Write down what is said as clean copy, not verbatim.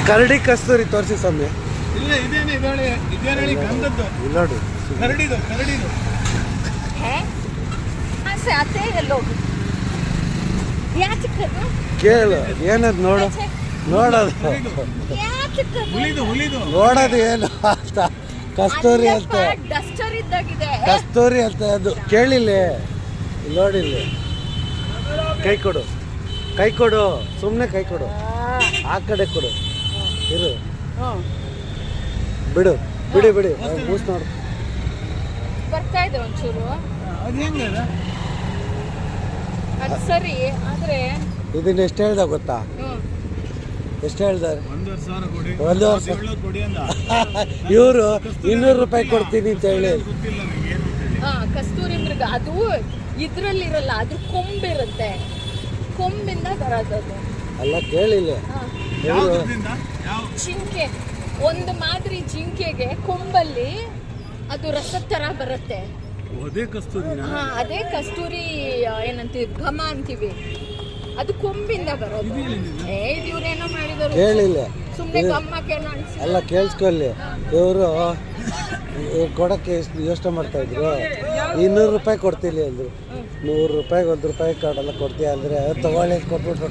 ಕರಡಿ ಕಸ್ತೂರಿ ತೋರಿಸಿ ಸ್ವಾಮಿ. ಇಲ್ಲ ಇದೇನು ಹೇಳಿ ಗಂಧದ್ದು ಇಲ್ಲ ನೋಡಿ ಕರಡಿದು से आते हैं लोग क्या चक्कर में ಕೇಳು ಏನದು ನೋಡು ನೋಡೋದು क्या चक्कर ಹುಲಿದು ನೋಡೋದು ಏನು ಅಂತ ಕಸ್ತೂರಿ ಅಂತ ಡಸ್ಟರ್ ಇದ್ದಾಗಿದೆ ಕಸ್ತೂರಿ ಅಂತ ಅದು ಕೇಳಿಲ್ಲ ನೋಡಿಲ್ಲ ಕೈ ಕೊಡು ಸುಮ್ಮನೆ ಕೈ ಕೊಡು ಆ ಕಡೆ ಕೊಡು ಇರು ಬಿಡು ಬಿಡಿ ಮೂಸ್ ನೋಡು ಬರ್ತಾ ಇದೆ ಒಂಚೂರು ಅದು ಹೆಂಗೆ ಅದು ಸರಿ ಆದ್ರೆ ಇದನ್ನ ಎಷ್ಟು ಹೇಳ್ದ ಗೊತ್ತಾ? ಎಷ್ಟು ಹೇಳ್ದಾರೆ? 1,500 ಕೊಡಿ 1,500 ಕೊಡಿ ಅಂದ ಇವರು 200 ರೂಪಾಯಿ ಕೊಡ್ತೀನಿ ಅಂತ ಹೇಳಿ. ಗೊತ್ತಿಲ್ಲ ನನಗೆ ಏನು ಕಸ್ತೂರಿ ಮೃಗ ಅದು ಇದ್ರಲ್ಲಿರಲ್ಲ, ಅದ್ರ ಕೊಂಬಿರುತ್ತೆ, ಕೊಂಬಿಂದ ಬರೋದದು. ಅಲ್ಲ ಕೇಳಿಲ್ಲ ಯಾವ್ದ್ರಿಂದ ಯಾವ ಜಿಂಕೆ, ಒಂದು ಮಾದರಿ ಜಿಂಕೆಗೆ ಕೊಂಬಲ್ಲಿ ಅದು ರಸದ ತರ ಬರುತ್ತೆ. ಅದೇ ಕಸ್ತೂರಿನ ಅದೇ ಕಸ್ತೂರಿ ಏನಂತೀವಿ, ಘಮ ಅಂತೀವಿ, ಅದು ಕೊಂಬಿಂದ ಬರೋದು. ಇವ್ರೇನೋ ಮಾಡಿದರು, ಕೇಳಿಲ್ಲ ಸುಮ್ಮನೆ ಗಮ್ಮಕ್ಕೆ ಅನ್ಸಿ. ಅಲ್ಲ ಕೇಳಿಸ್ಕೊಳ್ಳಿ, ಇವರು ಕೊಡಕ್ಕೆ ಎಷ್ಟು ಯೋಚನೆ ಮಾಡ್ತಾ ಇದ್ರು. 200 ರೂಪಾಯಿ ಕೊಡ್ತೀನಿ ಅಂದ್ರು. 100 ರೂಪಾಯಿಗೆ 1 ರೂಪಾಯಿ ಕಾರ್ಡೆಲ್ಲ ಕೊಡ್ತೀಯ ಅಂದರೆ ತಗೊಳ್ಳಿ ಕೊಟ್ಬಿಟ್ಟು